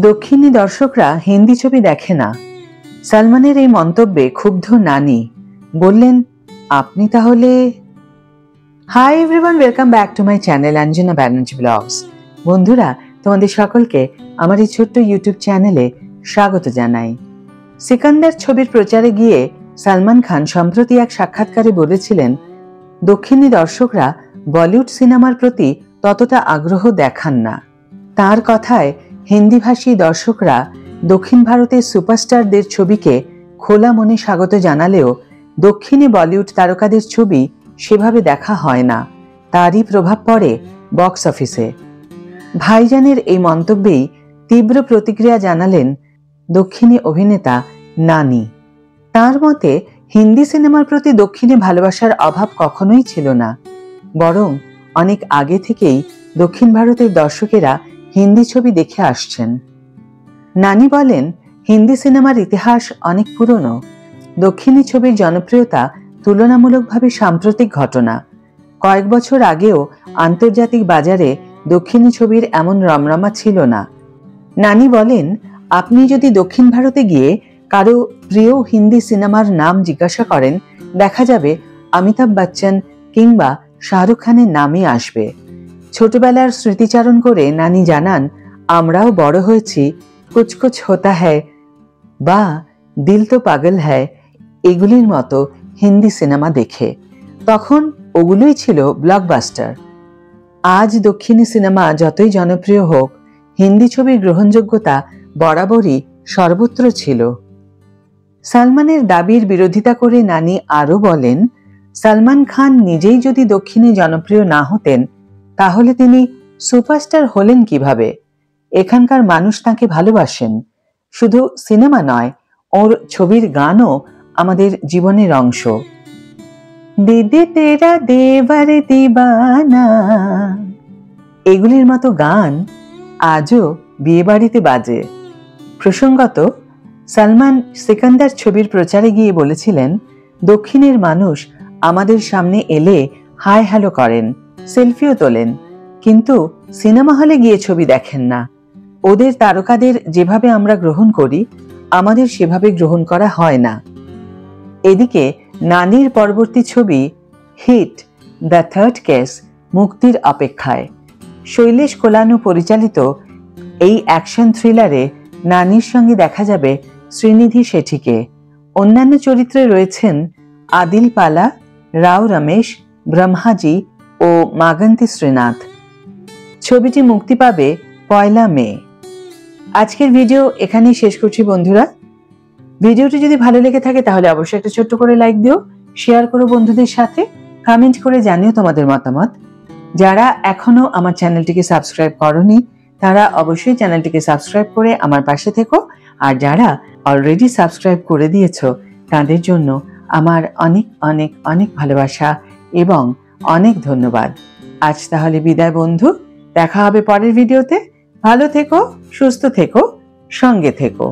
দক্ষিণী দর্শকরা হিন্দি ছবি দেখে না। সালমানের এই মন্তব্যে ক্ষুব্ধ নানি বললেন, আপনি তাহলে। Hi everyone, welcome back to my channel Anjana Banerjee blogs. বন্ধুরা, তোমাদের সকলকে আমার এই ছোট্ট ইউটিউব চ্যানেলে স্বাগত জানাই। সিকান্দার ছবির প্রচারে গিয়ে সালমান খান সম্প্রতি এক সাক্ষাৎকারে বলেছিলেন, দক্ষিণী দর্শকরা বলিউড সিনেমার প্রতি ততটা আগ্রহ দেখান না। তার কথায় হিন্দিভাষী দর্শকরা দক্ষিণ ভারতের সুপারস্টারদের ছবিকে খোলা মনে স্বাগত জানালেও দক্ষিণে বলিউড তারকাদের ছবি সেভাবে দেখা হয় না। তারই প্রভাব পড়ে বক্স অফিসে। ভাইজানের এই মন্তব্যেই তীব্র প্রতিক্রিয়া জানালেন দক্ষিণী অভিনেতা নানি। তার মতে হিন্দি সিনেমার প্রতি দক্ষিণে ভালোবাসার অভাব কখনোই ছিল না, বরং অনেক আগে থেকেই দক্ষিণ ভারতের দর্শকেরা হিন্দি ছবি দেখে আসছেন। নানি বলেন, হিন্দি সিনেমার ইতিহাস অনেক পুরনো। দক্ষিণী ছবির জনপ্রিয়তা তুলনামূলকভাবে সাম্প্রতিক ঘটনা। কয়েক বছর আগেও আন্তর্জাতিক বাজারে দক্ষিণী ছবির এমন রমরমা ছিল না। নানি বলেন, আপনি যদি দক্ষিণ ভারতে গিয়ে কারো প্রিয় হিন্দি সিনেমার নাম জিজ্ঞাসা করেন, দেখা যাবে অমিতাভ বচ্চন কিংবা শাহরুখ খানের নামই আসবে। ছোটবেলার স্মৃতিচারণ করে নানি জানান, আমরাও বড় হয়েছি কুছ কুছ হোতা হ্যায় বা দিল তো পাগল হ্যায় এগুলির মতো হিন্দি সিনেমা দেখে। তখন ওগুলোই ছিল ব্লকবাস্টার। আজ দক্ষিণী সিনেমা যতই জনপ্রিয় হোক, হিন্দি ছবির গ্রহণযোগ্যতা বরাবরই সর্বত্র ছিল। সালমানের দাবির বিরোধিতা করে নানি আরও বলেন, সালমান খান নিজেই যদি দক্ষিণে জনপ্রিয় না হতেন, তাহলে তিনি সুপারস্টার হলেন কিভাবে? এখানকার মানুষ তাকে ভালোবাসেন। শুধু সিনেমা নয়, ওর ছবির গানও আমাদের জীবনের অংশ। দিদি তেরা দেবার দিবানা, এগুলির মতো গান আজও বিয়ে বাড়িতে বাজে। প্রসঙ্গত, সালমান সিকান্দার ছবির প্রচারে গিয়ে বলেছিলেন, দক্ষিণের মানুষ আমাদের সামনে এলে হাই হ্যালো করেন, সেলফিও তোলেন, কিন্তু সিনেমা হলে গিয়ে ছবি দেখেন না। ওদের তারকাদের যেভাবে আমরা গ্রহণ করি, আমাদের সেভাবে গ্রহণ করা হয় না। এদিকে নানির পরবর্তী ছবি হিট দ্য থার্ড কেস মুক্তির অপেক্ষায়। শৈলেশ কোলানু পরিচালিত এই অ্যাকশন থ্রিলারে নানির সঙ্গে দেখা যাবে শ্রীনিধি শেঠিকে। অন্যান্য চরিত্রে রয়েছেন আদিল পালা, রাও রমেশ, ব্রহ্মাজি ও মাগন্তি শ্রীনাথ। ছবিটি মুক্তি পাবে 1 মে। আজকের ভিডিও এখানেই শেষ করছি বন্ধুরা। ভিডিওটি যদি ভালো লেগে থাকে তাহলে অবশ্যই একটা ছোট্ট করে লাইক দিও, শেয়ার করো বন্ধুদের সাথে, কমেন্ট করে জানিও তোমাদের মতামত। যারা এখনো আমার চ্যানেলটিকে সাবস্ক্রাইব করোনি, তারা অবশ্যই চ্যানেলটিকে সাবস্ক্রাইব করে আমার পাশে থেকো। আর যারা অলরেডি সাবস্ক্রাইব করে দিয়েছো, তাদের জন্য আমার অনেক অনেক অনেক ভালোবাসা এবং অনেক ধন্যবাদ। আজ তাহলে বিদায় বন্ধু, দেখা হবে পরের ভিডিওতে। ভালো থেকো, সুস্থ থেকো, সঙ্গে থেকো।